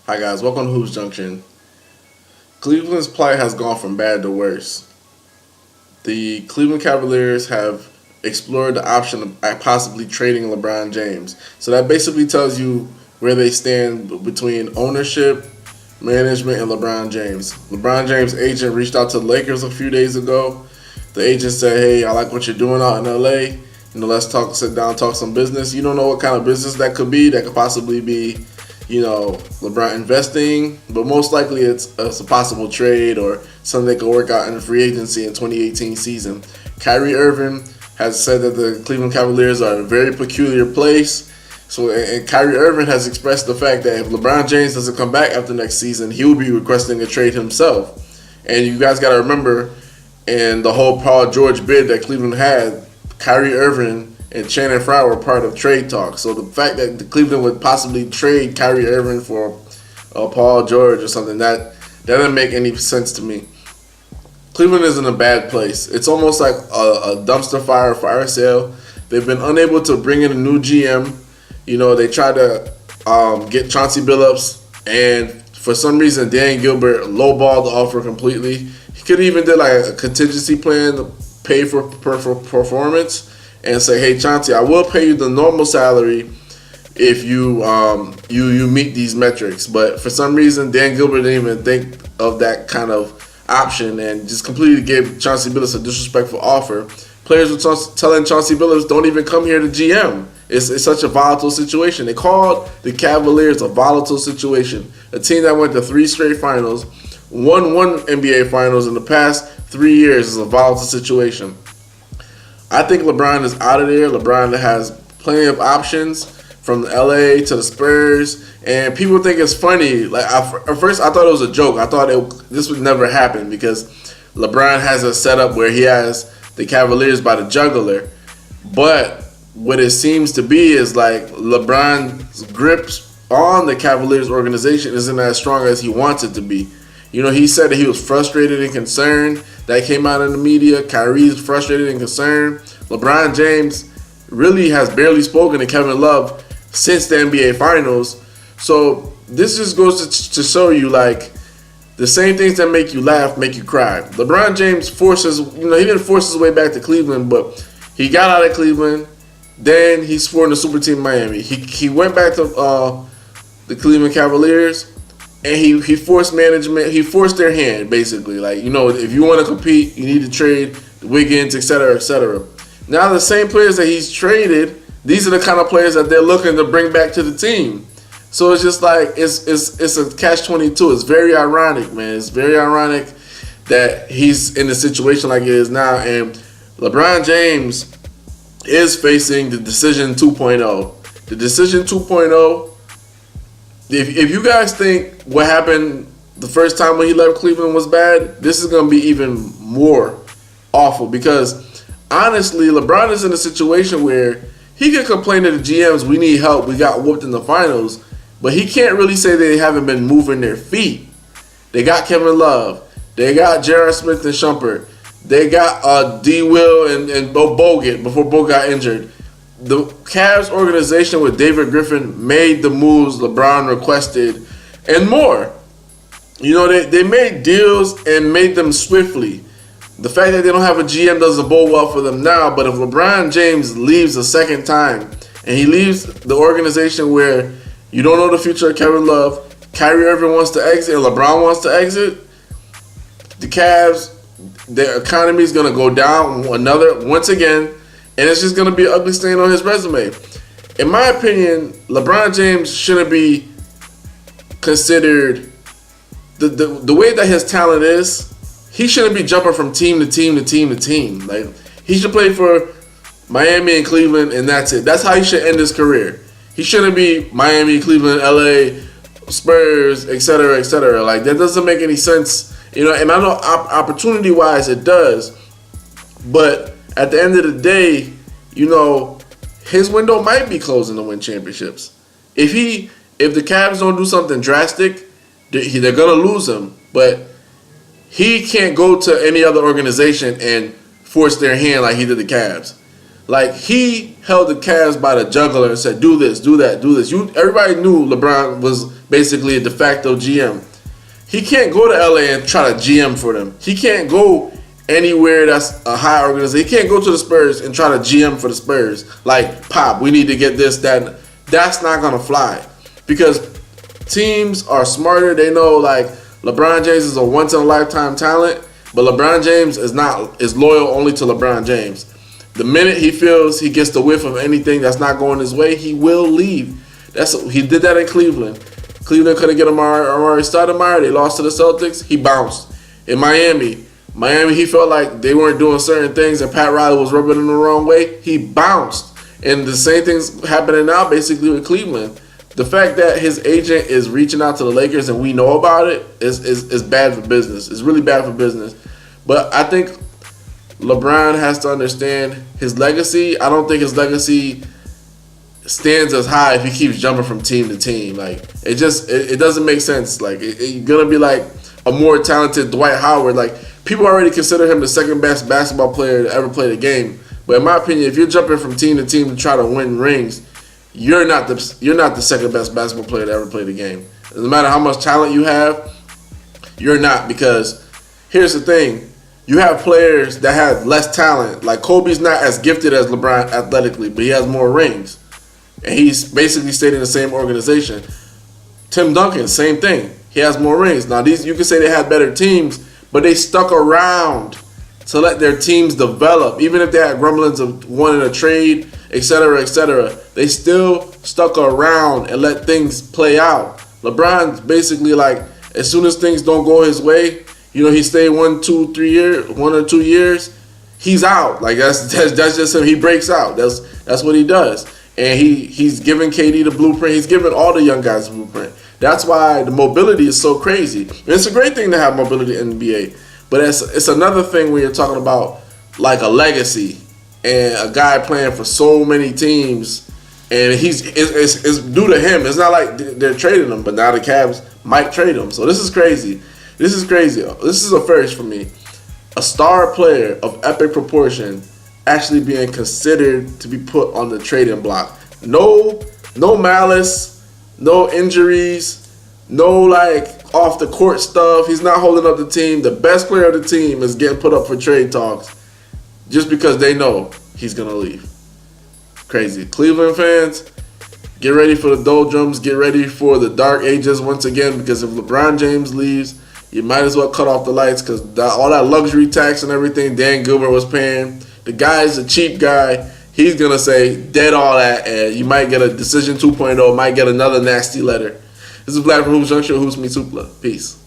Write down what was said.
Hi guys, welcome to Hoops Junction. Cleveland's plight has gone from bad to worse. The Cleveland Cavaliers have explored the option of possibly trading LeBron James. So that basically tells you where they stand between ownership, management, and LeBron James. LeBron James' agent reached out to the Lakers a few days ago. The agent said, "Hey, I like what you're doing out in LA. Let's talk, sit down, talk some business." You don't know what kind of business that could be. That could possibly be, LeBron investing, but most likely it's a possible trade or something that could work out in the free agency in 2018 season. Kyrie Irving has said that the Cleveland Cavaliers are a very peculiar place. And Kyrie Irving has expressed the fact that if LeBron James doesn't come back after next season, he will be requesting a trade himself. And you guys got to remember, in the whole Paul George bid that Cleveland had, Kyrie Irving and Channing Frye were part of trade talks. So the fact that the Cleveland would possibly trade Kyrie Irving for Paul George or something, that doesn't make any sense to me. Cleveland is in a bad place. It's almost like a dumpster fire sale. They've been unable to bring in a new GM. They tried to get Chauncey Billups, and for some reason, Dan Gilbert lowballed the offer completely. He could even did like a contingency plan to pay for performance and say, "Hey, Chauncey, I will pay you the normal salary if you you meet these metrics." But for some reason, Dan Gilbert didn't even think of that kind of option and just completely gave Chauncey Billups a disrespectful offer. Players were telling Chauncey Billups, "Don't even come here to GM." It's such a volatile situation. They called the Cavaliers a volatile situation. A team that went to 3 straight finals, won 1 NBA finals in the past 3 years is a volatile situation. I think LeBron is out of there. LeBron has plenty of options from LA to the Spurs, and people think it's funny. Like at first, I thought it was a joke. I thought this would never happen because LeBron has a setup where he has the Cavaliers by the jugular. But what it seems to be is like LeBron's grips on the Cavaliers organization isn't as strong as he wants it to be. He said that he was frustrated and concerned. That came out in the media. Kyrie's frustrated and concerned. LeBron James really has barely spoken to Kevin Love since the NBA Finals. So this just goes to show you, like, the same things that make you laugh make you cry. LeBron James he didn't force his way back to Cleveland, but he got out of Cleveland. Then he swore in the super team Miami. He went back to the Cleveland Cavaliers, and he forced management. He forced their hand, basically. Like, if you want to compete, you need to trade Wiggins, et cetera, et cetera. Now the same players that he's traded, these are the kind of players that they're looking to bring back to the team. So it's just like it's a catch-22. It's very ironic, man. It's very ironic that he's in a situation like it is now, and LeBron James is facing the Decision 2.0. The Decision 2.0, if you guys think what happened the first time when he left Cleveland was bad, this is going to be even more awful because, honestly, LeBron is in a situation where he can complain to the GMs, "We need help, we got whooped in the finals," but he can't really say they haven't been moving their feet. They got Kevin Love. They got J.R. Smith and Shumpert. They got D. Will and Bogut before Bogut got injured. The Cavs organization with David Griffin made the moves LeBron requested and more. They made deals and made them swiftly. The fact that they don't have a GM doesn't bode well for them now, but if LeBron James leaves a second time and he leaves the organization where you don't know the future of Kevin Love, Kyrie Irving wants to exit, and LeBron wants to exit, the Cavs, their economy is going to go down once again, and it's just going to be an ugly stain on his resume. In my opinion, LeBron James shouldn't be considered the way that his talent is. He shouldn't be jumping from team to team to team to team. Like, he should play for Miami and Cleveland, and that's it. That's how he should end his career. He shouldn't be Miami, Cleveland, LA, Spurs, etc., etc. Like, that doesn't make any sense. And I know opportunity-wise it does, but at the end of the day, his window might be closing to win championships. If the Cavs don't do something drastic, they're gonna lose him. But he can't go to any other organization and force their hand like he did the Cavs. Like, he held the Cavs by the jugular and said, "Do this, do that, do this." Everybody knew LeBron was basically a de facto GM. He can't go to LA and try to GM for them. He can't go anywhere that's a high organization. He can't go to the Spurs and try to GM for the Spurs. Like, Pop, we need to get this, that. That's not going to fly. Because teams are smarter. They know, like, LeBron James is a once-in-a-lifetime talent, but LeBron James is loyal only to LeBron James. The minute he feels he gets the whiff of anything that's not going his way, he will leave. He did that in Cleveland. Cleveland couldn't get Amari Stoudemire. They lost to the Celtics. He bounced. In Miami, he felt like they weren't doing certain things and Pat Riley was rubbing him the wrong way. He bounced. And the same thing's happening now basically with Cleveland. The fact that his agent is reaching out to the Lakers and we know about it is bad for business. It's really bad for business. But I think LeBron has to understand his legacy. I don't think his legacy stands as high if he keeps jumping from team to team. Like, it doesn't make sense. Like, you're going to be like a more talented Dwight Howard. Like, people already consider him the second best basketball player to ever play the game. But in my opinion, if you're jumping from team to team to try to win rings, you're not the second best basketball player to ever play the game. No matter how much talent you have, you're not. Because here's the thing. You have players that have less talent. Like, Kobe's not as gifted as LeBron athletically, but he has more rings. And he's basically stayed in the same organization. Tim Duncan, same thing. He has more rings. Now, these, you can say they had better teams, but they stuck around to let their teams develop. Even if they had grumblings of wanting a trade, etc., etc., they still stuck around and let things play out. LeBron's basically like, as soon as things don't go his way, you know, he stayed 1 or 2 years, he's out. Like, that's just him. He breaks out. That's what he does. And he's giving KD the blueprint. He's giving all the young guys the blueprint. That's why the mobility is so crazy. And it's a great thing to have mobility in the NBA. But it's another thing when you're talking about like a legacy and a guy playing for so many teams, and it's due to him. It's not like they're trading him, but now the Cavs might trade him. So this is crazy. This is crazy. This is a first for me. A star player of epic proportion actually being considered to be put on the trading block. No malice, no injuries, no like off the court stuff. He's not holding up the team. The best player of the team is getting put up for trade talks just because they know he's gonna leave. Crazy. Cleveland fans, get ready for the doldrums. Get ready for the dark ages once again, because if LeBron James leaves, you might as well cut off the lights, because all that luxury tax and everything Dan Gilbert was paying, the guy's a cheap guy. He's going to say, dead all that, and you might get a decision 2.0, might get another nasty letter. This is Vlad from Hoops Junction, Hoops Meets Hoopla. Peace.